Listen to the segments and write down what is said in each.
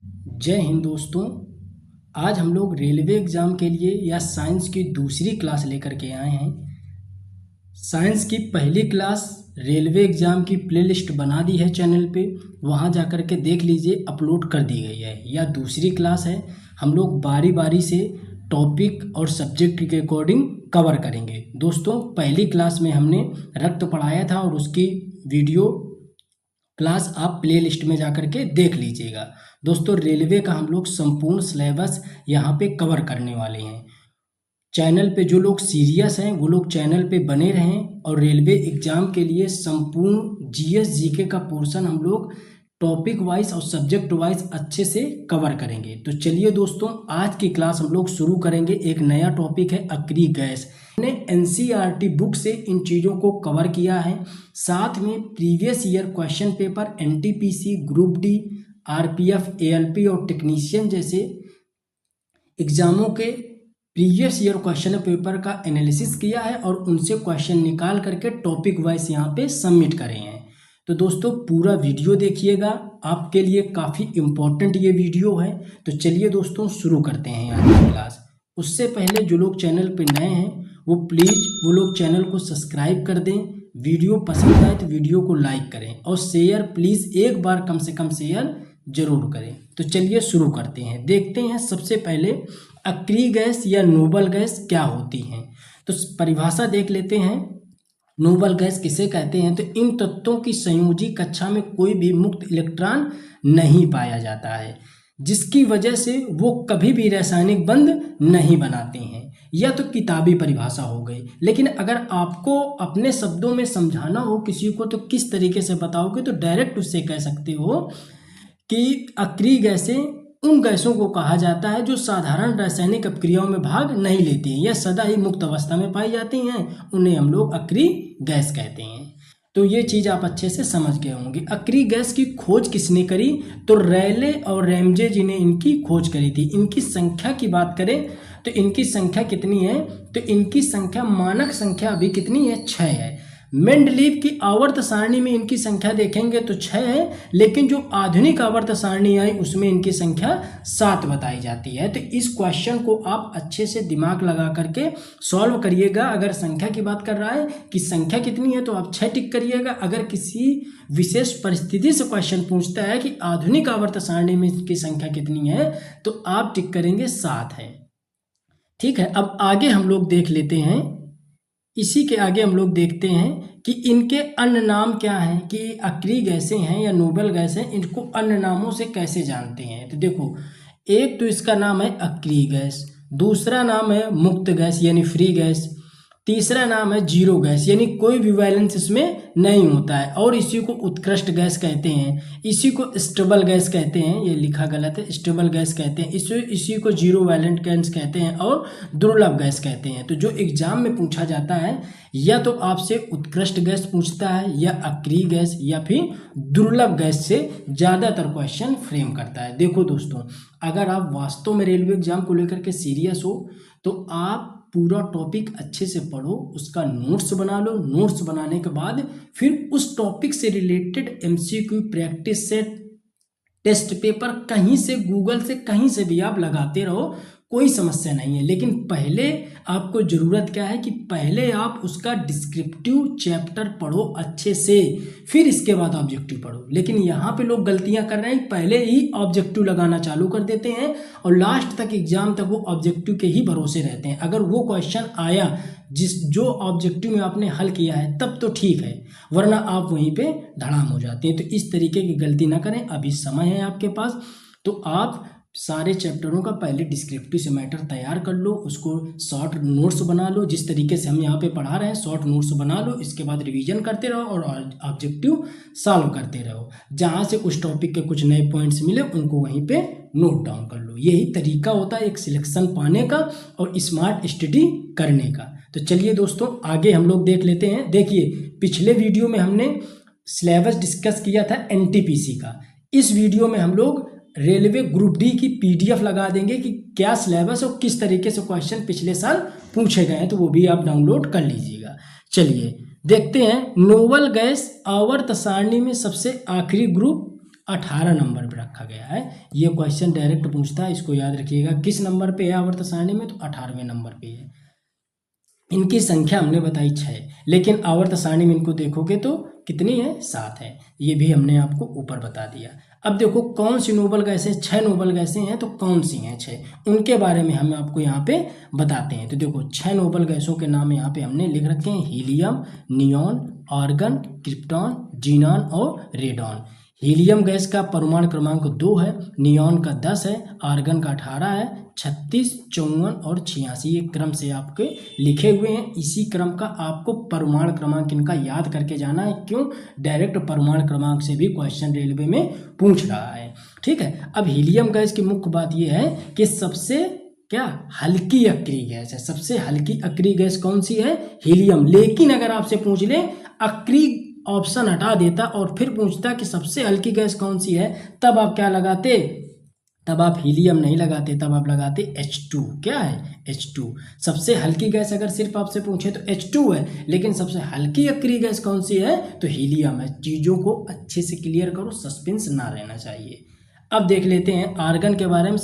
जय हिंद दोस्तों। आज हम लोग रेलवे एग्ज़ाम के लिए या साइंस की दूसरी क्लास लेकर के आए हैं। साइंस की पहली क्लास रेलवे एग्ज़ाम की प्लेलिस्ट बना दी है चैनल पे, वहाँ जा कर के देख लीजिए, अपलोड कर दी गई है। या दूसरी क्लास है, हम लोग बारी बारी से टॉपिक और सब्जेक्ट के अकॉर्डिंग कवर करेंगे। दोस्तों, पहली क्लास में हमने रक्त पढ़ाया था और उसकी वीडियो क्लास आप प्ले लिस्ट में जा करके देख लीजिएगा। दोस्तों, रेलवे का हम लोग संपूर्ण सिलेबस यहाँ पे कवर करने वाले हैं। चैनल पे जो लोग सीरियस हैं वो लोग चैनल पे बने रहें और रेलवे एग्जाम के लिए संपूर्ण जीएस जीके का पोर्शन हम लोग टॉपिक वाइज और सब्जेक्ट वाइज अच्छे से कवर करेंगे। तो चलिए दोस्तों, आज की क्लास हम लोग शुरू करेंगे। एक नया टॉपिक है अक्री गैस। हमने एनसीईआरटी बुक से इन चीज़ों को कवर किया है। साथ में previous year question paper NTPC, group D, RPF, ALP और टेक्नीशियन जैसे एग्जामों के प्रीवियस ईयर क्वेश्चन पेपर का एनालिसिस किया है और उनसे क्वेश्चन निकाल करके टॉपिक वाइज यहाँ पे सबमिट करे हैं। तो दोस्तों, पूरा वीडियो देखिएगा, आपके लिए काफ़ी इम्पोर्टेंट ये वीडियो है। तो चलिए दोस्तों, शुरू करते हैं आज की क्लास। उससे पहले जो लोग चैनल पे नए हैं वो प्लीज़ वो लोग चैनल को सब्सक्राइब कर दें। वीडियो पसंद आए तो वीडियो को लाइक करें और शेयर प्लीज़ एक बार कम से कम शेयर जरूर करें। तो चलिए शुरू करते हैं। देखते हैं सबसे पहले अक्री गैस या नोबल गैस क्या होती हैं। तो परिभाषा देख लेते हैं। नोबल गैस किसे कहते हैं? तो इन तत्वों की संयोजी कक्षा में कोई भी मुक्त इलेक्ट्रॉन नहीं पाया जाता है, जिसकी वजह से वो कभी भी रासायनिक बंध नहीं बनाते हैं। यह तो किताबी परिभाषा हो गई, लेकिन अगर आपको अपने शब्दों में समझाना हो किसी को तो किस तरीके से बताओगे? तो डायरेक्ट उससे कह सकते हो कि अक्रिय गैसें उन गैसों को कहा जाता है जो साधारण रासायनिक अपक्रियाओं में भाग नहीं लेती हैं या सदा ही मुक्त अवस्था में पाई जाती हैं। उन्हें हम लोग अक्रिय गैस कहते हैं। तो ये चीज़ आप अच्छे से समझ गए होंगे। अक्रिय गैस की खोज किसने करी? तो रैले और रैमजे जी ने इनकी खोज करी थी। इनकी संख्या की बात करें तो इनकी संख्या कितनी है? तो इनकी संख्या, मानक संख्या अभी कितनी है? 6 है। मेंडलीव की आवर्त सारणी में इनकी संख्या देखेंगे तो 6 है, लेकिन जो आधुनिक आवर्त सारणी आई उसमें इनकी संख्या 7 बताई जाती है। तो इस क्वेश्चन को आप अच्छे से दिमाग लगा करके सॉल्व करिएगा। अगर संख्या की बात कर रहा है कि संख्या कितनी है तो आप 6 टिक करिएगा। अगर किसी विशेष परिस्थिति से क्वेश्चन पूछता है कि आधुनिक आवर्त सारणी में इनकी संख्या कितनी है तो आप टिक करेंगे 7 है। ठीक है, अब आगे हम लोग देख लेते हैं। इसी के आगे हम लोग देखते हैं कि इनके अन्य नाम क्या हैं, कि अक्रिय गैसें हैं या नोबल गैस हैं, इनको अन्य नामों से कैसे जानते हैं। तो देखो, एक तो इसका नाम है अक्रिय गैस, दूसरा नाम है मुक्त गैस यानी फ्री गैस, तीसरा नाम है जीरो गैस यानी कोई भी वैलेंस इसमें नहीं होता है, और इसी को उत्कृष्ट गैस कहते हैं, इसी को स्टेबल गैस कहते हैं। ये लिखा गलत है, स्टेबल गैस कहते हैं, इसी को जीरो वैलेंट गैस कहते हैं और दुर्लभ गैस कहते हैं। तो जो एग्जाम में पूछा जाता है या तो आपसे उत्कृष्ट गैस पूछता है या अक्रिय गैस या फिर दुर्लभ गैस से ज़्यादातर क्वेश्चन फ्रेम करता है। देखो दोस्तों, अगर आप वास्तव में रेलवे एग्जाम को लेकर के सीरियस हो तो आप पूरा टॉपिक अच्छे से पढ़ो, उसका नोट्स बना लो। नोट्स बनाने के बाद फिर उस टॉपिक से related MCQ, practice set, test paper कहीं से, गूगल से, कहीं से भी आप लगाते रहो, कोई समस्या नहीं है। लेकिन पहले आपको ज़रूरत क्या है कि पहले आप उसका डिस्क्रिप्टिव चैप्टर पढ़ो अच्छे से, फिर इसके बाद ऑब्जेक्टिव पढ़ो। लेकिन यहाँ पे लोग गलतियाँ कर रहे हैं, पहले ही ऑब्जेक्टिव लगाना चालू कर देते हैं और लास्ट तक, एग्जाम तक वो ऑब्जेक्टिव के ही भरोसे रहते हैं। अगर वो क्वेश्चन आया जो ऑब्जेक्टिव में आपने हल किया है तब तो ठीक है, वरना आप वहीं पे धड़ाम हो जाते हैं। तो इस तरीके की गलती ना करें, अभी समय है आपके पास। तो आप सारे चैप्टरों का पहले डिस्क्रिप्टिव से मैटर तैयार कर लो, उसको शॉर्ट नोट्स बना लो, जिस तरीके से हम यहाँ पे पढ़ा रहे हैं शॉर्ट नोट्स बना लो। इसके बाद रिवीजन करते रहो और ऑब्जेक्टिव सॉल्व करते रहो। जहाँ से उस टॉपिक के कुछ नए पॉइंट्स मिले उनको वहीं पे नोट डाउन कर लो। यही तरीका होता है एक सिलेक्शन पाने का और स्मार्ट स्टडी करने का। तो चलिए दोस्तों, आगे हम लोग देख लेते हैं। देखिए, पिछले वीडियो में हमने सिलेबस डिस्कस किया था एनटीपीसी का। इस वीडियो में हम लोग रेलवे ग्रुप डी की पीडीएफ लगा देंगे कि क्या सिलेबस और किस तरीके से क्वेश्चन पिछले साल पूछे गए हैं, तो वो भी आप डाउनलोड कर लीजिएगा। चलिए देखते हैं। नोबल गैस आवर्त सारणी में सबसे आखिरी ग्रुप 18 नंबर पे रखा गया है। ये क्वेश्चन डायरेक्ट पूछता है, इसको याद रखिएगा। किस नंबर पे है आवर्त सारणी में? तो 18वें नंबर पे है। इनकी संख्या हमने बताई 6, लेकिन आवर्त सारणी में इनको देखोगे तो कितनी है? 7 है। ये भी हमने आपको ऊपर बता दिया। अब देखो कौन सी नोबल गैसें, 6 नोबल गैसें हैं, तो कौन सी हैं 6, उनके बारे में हम आपको यहाँ पे बताते हैं। तो देखो 6 नोबल गैसों के नाम यहाँ पे हमने लिख रखे हैं, helium, neon, argon, krypton, xenon और रेडॉन। हीलियम गैस का परमाणु क्रमांक 2 है, नियॉन का 10 है, आर्गन का 18 है, 36, 54 और 86 ये क्रम से आपके लिखे हुए हैं। इसी क्रम का आपको परमाणु क्रमांक इनका याद करके जाना है। क्यों? डायरेक्ट परमाणु क्रमांक से भी क्वेश्चन रेलवे में पूछ रहा है। ठीक है। अब हीलियम गैस की मुख्य बात यह है कि सबसे क्या हल्की अक्रिय गैस है। सबसे हल्की अक्रिय गैस कौन सी है? हीलियम। लेकिन अगर आपसे पूछ ले अक्रिय ऑप्शन हटा देता और फिर पूछता कि सबसे हल्की गैस कौन सी है, तब आप क्या लगाते? तब आप हीलियम नहीं लगाते, तब आप लगाते H2। क्या है? H2। सबसे हल्की गैस अगर सिर्फ आपसे पूछे तो H2 है, लेकिन सबसे हल्की अक्रिय गैस कौन सी है? तो हीलियम है। चीज़ों को अच्छे से क्लियर करो, सस्पेंस ना रहना चाहिए। अब देख लेते हैं आर्गन के बारे में।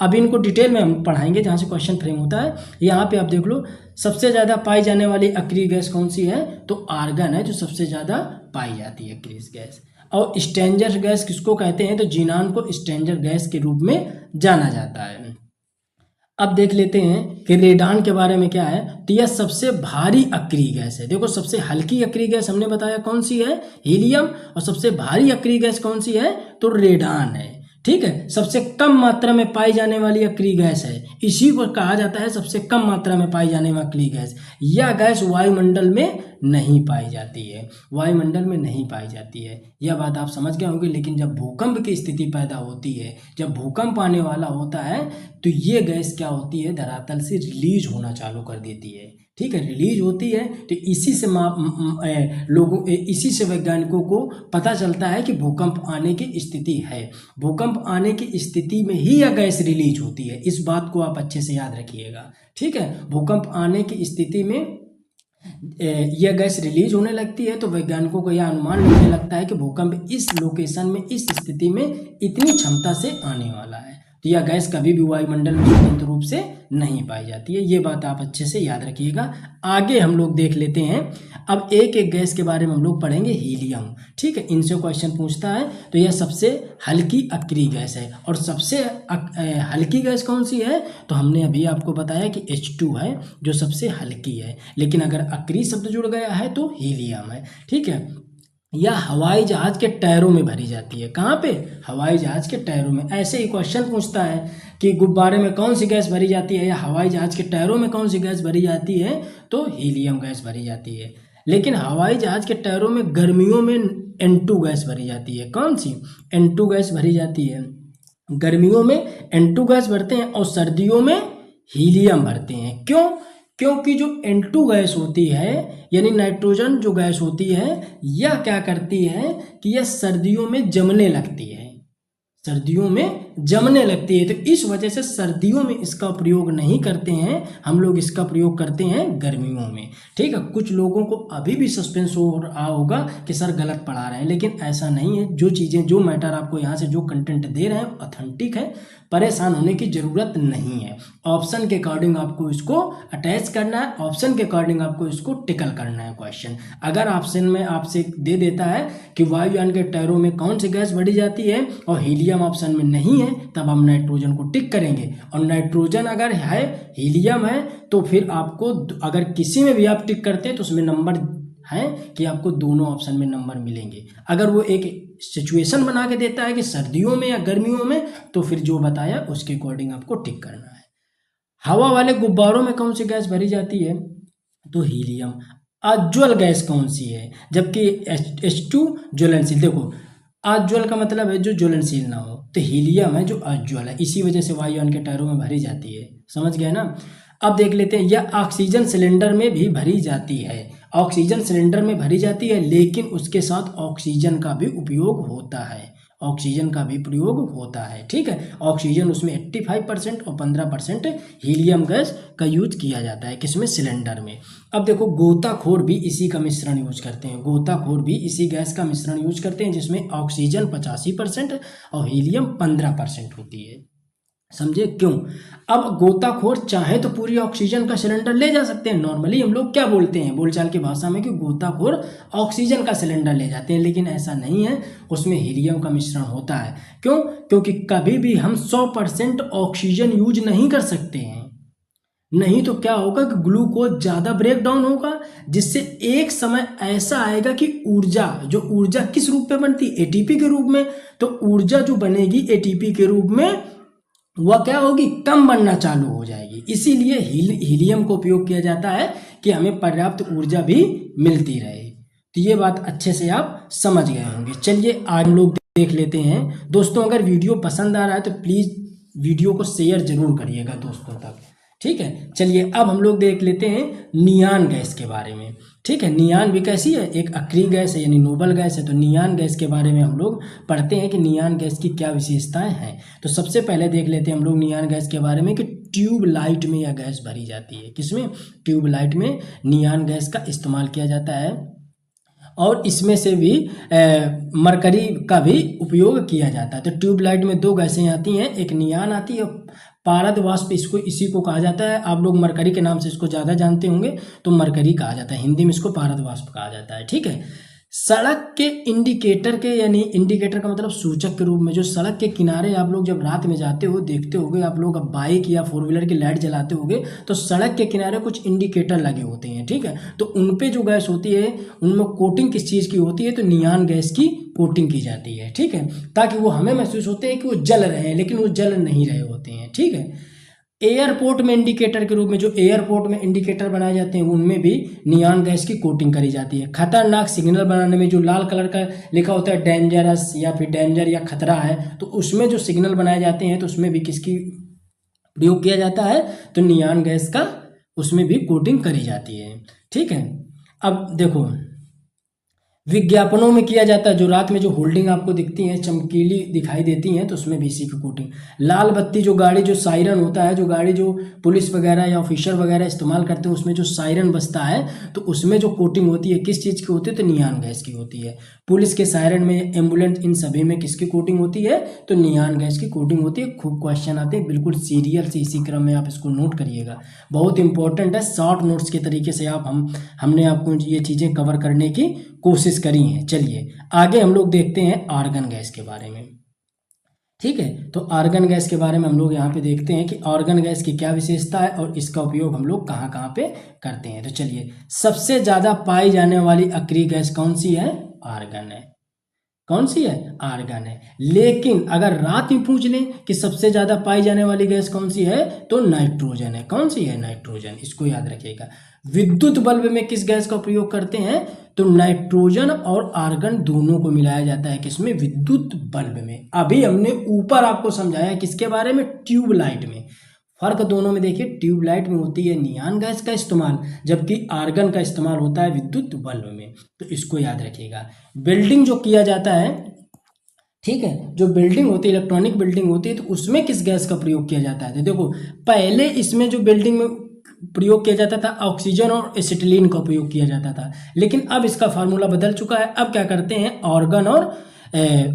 अब इनको डिटेल में हम पढ़ाएंगे जहाँ से क्वेश्चन फ्रेम होता है। यहाँ पे आप देख लो, सबसे ज़्यादा पाई जाने वाली अक्रिय गैस कौन सी है? तो आर्गन है जो सबसे ज़्यादा पाई जाती है अक्रिय गैस। और स्ट्रेंजर गैस किसको कहते हैं? तो जीनान को स्ट्रेंजर गैस के रूप में जाना जाता है। अब देख लेते हैं कि रेडान के बारे में क्या है। तो यह सबसे भारी अक्रिय गैस है। देखो सबसे हल्की अक्रिय गैस हमने बताया कौन सी है? हीलियम। और सबसे भारी अक्रिय गैस कौन सी है? तो रेडान है। ठीक है। सबसे कम मात्रा में पाई जाने वाली अक्रिय गैस है, इसी को कहा जाता है सबसे कम मात्रा में पाई जाने वाली अक्रिय गैस। यह गैस वायुमंडल में नहीं पाई जाती है, वायुमंडल में नहीं पाई जाती है। यह बात आप समझ गए होंगे। लेकिन जब भूकंप की स्थिति पैदा होती है, जब भूकंप आने वाला होता है, तो ये गैस क्या होती है? धरातल से रिलीज होना चालू कर देती है। ठीक है, रिलीज होती है। तो इसी से इसी से वैज्ञानिकों को पता चलता है कि भूकंप आने की स्थिति है। भूकंप आने की स्थिति में ही यह गैस रिलीज होती है। इस बात को आप अच्छे से याद रखिएगा। ठीक है। भूकंप आने की स्थिति में यह गैस रिलीज होने लगती है, तो वैज्ञानिकों को यह अनुमान लगने लगता है कि भूकंप इस लोकेशन में, इस स्थिति में इतनी क्षमता से आने वाला है। तो यह गैस कभी भी वायुमंडल में स्वतंत्र रूप से नहीं पाई जाती है। ये बात आप अच्छे से याद रखिएगा। आगे हम लोग देख लेते हैं। अब एक एक गैस के बारे में हम लोग पढ़ेंगे। हीलियम। ठीक है, इनसे क्वेश्चन पूछता है। तो यह सबसे हल्की अक्रिय गैस है। और सबसे हल्की गैस कौन सी है? तो हमने अभी आपको बताया कि H2 है जो सबसे हल्की है। लेकिन अगर अक्रिय शब्द जुड़ गया है तो हीलियम है। ठीक है। यह हवाई जहाज के टायरों में भरी जाती है। कहाँ पे? हवाई जहाज के टायरों में। ऐसे ही क्वेश्चन पूछता है कि गुब्बारे में कौन सी गैस भरी जाती है, या हवाई जहाज के टायरों में कौन सी गैस भरी जाती है? तो हीलियम गैस भरी जाती है। लेकिन हवाई जहाज के टायरों में गर्मियों में N2 गैस भरी जाती है। कौन सी? N2 गैस भरी जाती है। गर्मियों में N2 गैस भरते हैं और सर्दियों में हीलियम भरते हैं। क्यों? क्योंकि जो N2 गैस होती है, यानी नाइट्रोजन जो गैस होती है, यह क्या करती है कि यह सर्दियों में जमने लगती है। सर्दियों में जमने लगती है। तो इस वजह से सर्दियों में इसका प्रयोग नहीं करते हैं हम लोग, इसका प्रयोग करते हैं गर्मियों में। ठीक है। कुछ लोगों को अभी भी सस्पेंस हो रहा होगा कि सर गलत पढ़ा रहे हैं, लेकिन ऐसा नहीं है। जो चीज़ें, जो मैटर आपको यहाँ से जो कंटेंट दे रहे हैं ऑथेंटिक है, परेशान होने की ज़रूरत नहीं है। ऑप्शन के अकॉर्डिंग आपको इसको अटैच करना है, ऑप्शन के अकॉर्डिंग आपको इसको टिकल करना है क्वेश्चन। अगर ऑप्शन में आपसे दे देता है कि वायुयान के टायरों में कौन सी गैस बढ़ी जाती है और हीलियम ऑप्शन में नहीं है, तब हम नाइट्रोजन को टिक करेंगे। और नाइट्रोजन अगर है, हीलियम है, तो फिर आपको अगर किसी में भी आप टिक करते हैं तो उसमें नंबर है कि आपको दोनों ऑप्शन में नंबर मिलेंगे। अगर वो एक सिचुएशन बना के देता है कि सर्दियों में या गर्मियों में, तो फिर जो बताया उसके अकॉर्डिंग आपको टिक करना है। हवा वाले गुब्बारों में कौन सी गैस भरी जाती है? तो हीलियम। अज्वल गैस कौन सी है? जबकि H2 ज्वलनशील। देखो अज्वल का मतलब है जो ज्वलनशील ना हो, तो हीलियम है जो अज्वल है। इसी वजह से वायुयान के टायरों में भरी जाती है। समझ गए ना? अब देख लेते हैं। यह ऑक्सीजन सिलेंडर में भी भरी जाती है। ऑक्सीजन सिलेंडर में भरी जाती है, लेकिन उसके साथ ऑक्सीजन का भी उपयोग होता है। ऑक्सीजन का भी प्रयोग होता है। ठीक है, ऑक्सीजन उसमें 85% और 15% हीलियम गैस का यूज किया जाता है, किसमें, सिलेंडर में। अब देखो गोताखोर भी इसी का मिश्रण यूज करते हैं, गोताखोर भी इसी गैस का मिश्रण यूज करते हैं जिसमें ऑक्सीजन 85% और हीलियम 15% होती है। समझे क्यों? अब गोताखोर चाहे तो पूरी ऑक्सीजन का सिलेंडर ले जा सकते हैं। नॉर्मली हम लोग क्या बोलते हैं बोलचाल की भाषा में कि गोताखोर ऑक्सीजन का सिलेंडर ले जाते हैं, लेकिन ऐसा नहीं है, उसमें हीलियम का मिश्रण होता है। क्यों? क्योंकि कभी भी हम 100% ऑक्सीजन यूज नहीं कर सकते हैं, नहीं तो क्या होगा कि ग्लूकोज ज़्यादा ब्रेक डाउन होगा, जिससे एक समय ऐसा आएगा कि ऊर्जा किस रूप में बनती है, एटीपी के रूप में। तो ऊर्जा जो बनेगी एटीपी के रूप में वह क्या होगी, कम बनना चालू हो जाएगी। इसीलिए हीलियम को उपयोग किया जाता है कि हमें पर्याप्त ऊर्जा भी मिलती रहे। तो ये बात अच्छे से आप समझ गए होंगे। चलिए आज हम लोग देख लेते हैं। दोस्तों अगर वीडियो पसंद आ रहा है तो प्लीज़ वीडियो को शेयर जरूर करिएगा दोस्तों तक। ठीक है, चलिए अब हम लोग देख लेते हैं नियान गैस के बारे में। ठीक है, नियान भी कैसी है, एक अक्रिय गैस है यानी नोबल गैस है। तो नियान गैस के बारे में हम लोग पढ़ते हैं कि नियान गैस की क्या विशेषताएं हैं। तो सबसे पहले देख लेते हैं हम लोग नियान गैस के बारे में कि ट्यूब लाइट में यह गैस भरी जाती है। किसमें? ट्यूब लाइट में नियान गैस का इस्तेमाल किया जाता है और इसमें से भी मरकरी का भी उपयोग किया जाता है। तो ट्यूब लाइट में दो गैसें आती हैं, एक नियान आती है, पारद वाष्प इसी को कहा जाता है। आप लोग मरकरी के नाम से इसको ज़्यादा जानते होंगे, तो मरकरी कहा जाता है, हिंदी में इसको पारद वाष्प कहा जाता है। ठीक है, सड़क के इंडिकेटर के यानी इंडिकेटर का मतलब सूचक के रूप में, जो सड़क के किनारे आप लोग जब रात में जाते हो देखते होगे, आप लोग अब बाइक या 4 व्हीलर की लाइट जलाते होगे तो सड़क के किनारे कुछ इंडिकेटर लगे होते हैं। ठीक है, तो उन पे जो गैस होती है उनमें कोटिंग किस चीज़ की होती है, तो नियान गैस की कोटिंग की जाती है। ठीक है, ताकि वो हमें महसूस होते हैं कि वो जल रहे हैं, लेकिन वो जल नहीं रहे होते हैं। ठीक है, एयरपोर्ट में इंडिकेटर के रूप में जो एयरपोर्ट में इंडिकेटर बनाए जाते हैं उनमें भी नियान गैस की कोटिंग करी जाती है। खतरनाक सिग्नल बनाने में जो लाल कलर का लिखा होता है डेंजरस या फिर डेंजर या खतरा है, तो उसमें जो सिग्नल बनाए जाते हैं तो उसमें भी किसकी प्रयोग किया जाता है, तो नियान गैस का उसमें भी कोटिंग करी जाती है। ठीक है, अब देखो विज्ञापनों में किया जाता है, जो रात में जो होल्डिंग आपको दिखती हैं चमकीली दिखाई देती हैं तो उसमें भी इसी की कोटिंग। लाल बत्ती जो गाड़ी जो सायरन होता है, जो गाड़ी जो पुलिस वगैरह या ऑफिसर वगैरह इस्तेमाल करते हैं उसमें जो सायरन बजता है तो उसमें जो कोटिंग होती है किस चीज़ की होती है, तो नियान गैस की होती है। पुलिस के सायरन में, एम्बुलेंस, इन सभी में किसकी कोटिंग होती है, तो नियान गैस की कोटिंग होती है। खूब क्वेश्चन आते हैं, बिल्कुल सीरियल से इसी क्रम में आप इसको नोट करिएगा, बहुत इंपॉर्टेंट है। शॉर्ट नोट्स के तरीके से हमने आपको ये चीज़ें कवर करने की कोशिश करी है। चलिए आगे हम लोग देखते हैं आर्गन गैस के बारे में। ठीक है, तो आर्गन गैस के बारे में हम लोग यहाँ पे देखते हैं कि आर्गन गैस की क्या विशेषता है और इसका उपयोग हम लोग कहाँ कहाँ पे करते हैं। तो चलिए, सबसे ज़्यादा पाई जाने वाली अक्रिय गैस कौन सी है, आर्गन है। कौन सी है, आर्गन है। लेकिन अगर रात में पूछ लें कि सबसे ज़्यादा पाई जाने वाली गैस कौन सी है, तो नाइट्रोजन है। कौन सी है, नाइट्रोजन, इसको याद रखिएगा। विद्युत बल्ब में किस गैस का प्रयोग करते हैं, तो नाइट्रोजन और आर्गन दोनों को मिलाया जाता है, किसमें, विद्युत बल्ब में। अभी हमने ऊपर आपको समझाया किसके बारे में, ट्यूबलाइट में। फर्क दोनों में देखिए, ट्यूबलाइट में होती है नियान गैस का इस्तेमाल, जबकि आर्गन का इस्तेमाल होता है विद्युत बल्ब में। तो इसको याद रखिएगा। बिल्डिंग जो किया जाता है, ठीक है, जो बिल्डिंग होती है, इलेक्ट्रॉनिक बिल्डिंग होती है, तो उसमें किस गैस का प्रयोग किया जाता है, तो देखो पहले इसमें जो बिल्डिंग में प्रयोग किया जाता था ऑक्सीजन और एसिटिलीन का उपयोग किया जाता था, लेकिन अब इसका फार्मूला बदल चुका है। अब क्या करते हैं,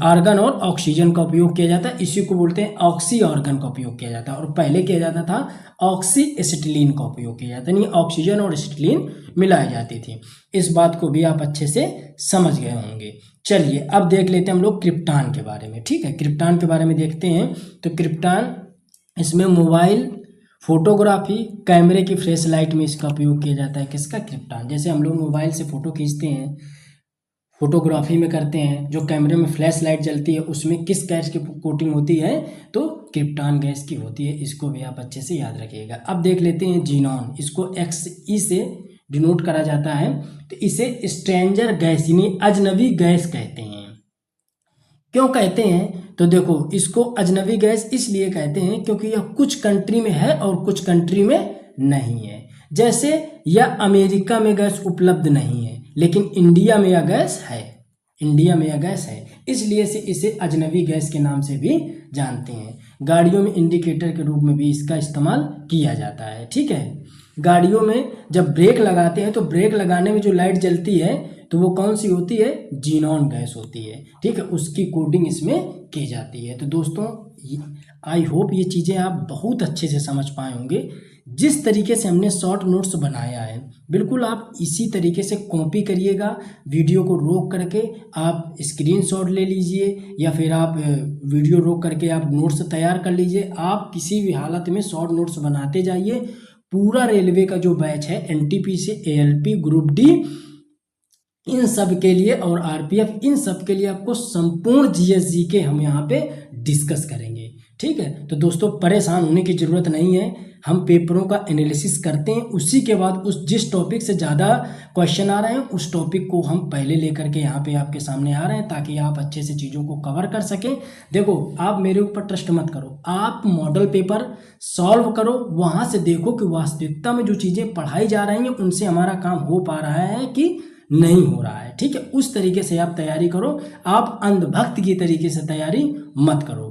आर्गन और ऑक्सीजन का उपयोग किया जाता है, इसी को बोलते हैं ऑक्सी आर्गन का उपयोग किया जाता है। और पहले किया जाता था ऑक्सी एसिटिलीन का उपयोग किया जाता है, यानी ऑक्सीजन और एसिटिलीन मिलाई जाती थी। इस बात को भी आप अच्छे से समझ गए होंगे। चलिए अब देख लेते हैं हम लोग क्रिप्टान के बारे में। ठीक है, क्रिप्टान के बारे में देखते हैं। तो क्रिप्टान, इसमें मोबाइल फोटोग्राफी, कैमरे की फ्लैश लाइट में इसका उपयोग किया जाता है। किसका, क्रिप्टान। जैसे हम लोग मोबाइल से फ़ोटो खींचते हैं, फोटोग्राफी में करते हैं, जो कैमरे में फ्लैश लाइट जलती है उसमें किस गैस की कोटिंग होती है, तो क्रिप्टान गैस की होती है। इसको भी आप अच्छे से याद रखिएगा। अब देख लेते हैं जीनॉन, इसको XE से डिनोट करा जाता है। तो इसे स्ट्रेंजर गैस यानी अजनबी गैस कहते हैं। क्यों कहते हैं, तो देखो इसको अजनबी गैस इसलिए कहते हैं क्योंकि यह कुछ कंट्री में है और कुछ कंट्री में नहीं है। जैसे यह अमेरिका में गैस उपलब्ध नहीं है, लेकिन इंडिया में यह गैस है। इंडिया में यह गैस है, इसलिए से इसे अजनबी गैस के नाम से भी जानते हैं। गाड़ियों में इंडिकेटर के रूप में भी इसका इस्तेमाल किया जाता है। ठीक है, गाड़ियों में जब ब्रेक लगाते हैं तो ब्रेक लगाने में जो लाइट जलती है तो वो कौन सी होती है, जीनॉन गैस होती है। ठीक है, उसकी कोडिंग इसमें की जाती है। तो दोस्तों आई होप ये चीज़ें आप बहुत अच्छे से समझ पाए होंगे। जिस तरीके से हमने शॉर्ट नोट्स बनाया है बिल्कुल आप इसी तरीके से कॉपी करिएगा। वीडियो को रोक करके आप स्क्रीनशॉट ले लीजिए या फिर आप वीडियो रोक करके आप नोट्स तैयार कर लीजिए। आप किसी भी हालत में शॉर्ट नोट्स बनाते जाइए। पूरा रेलवे का जो बैच है एनटीपीसी, एएलपी, ग्रुप डी, इन सब के लिए और आरपीएफ, इन सब के लिए आपको संपूर्ण जीएसजी के हम यहाँ पे डिस्कस करेंगे। ठीक है, तो दोस्तों परेशान होने की ज़रूरत नहीं है। हम पेपरों का एनालिसिस करते हैं, उसी के बाद उस जिस टॉपिक से ज़्यादा क्वेश्चन आ रहे हैं उस टॉपिक को हम पहले लेकर के यहाँ पे आपके सामने आ रहे हैं ताकि आप अच्छे से चीज़ों को कवर कर सकें। देखो आप मेरे ऊपर ट्रस्ट मत करो, आप मॉडल पेपर सॉल्व करो, वहाँ से देखो कि वास्तविकता में जो चीज़ें पढ़ाई जा रही हैं उनसे हमारा काम हो पा रहा है कि नहीं हो रहा है। ठीक है, उस तरीके से आप तैयारी करो, आप अंधभक्त की तरीके से तैयारी मत करो।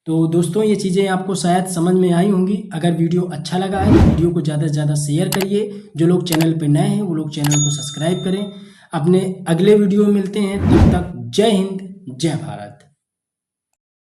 तो दोस्तों ये चीज़ें आपको शायद समझ में आई होंगी। अगर वीडियो अच्छा लगा है तो वीडियो को ज़्यादा से ज़्यादा शेयर करिए। जो लोग चैनल पे नए हैं वो लोग चैनल को सब्सक्राइब करें। अपने अगले वीडियो में मिलते हैं, तब तक जय हिंद, जय भारत।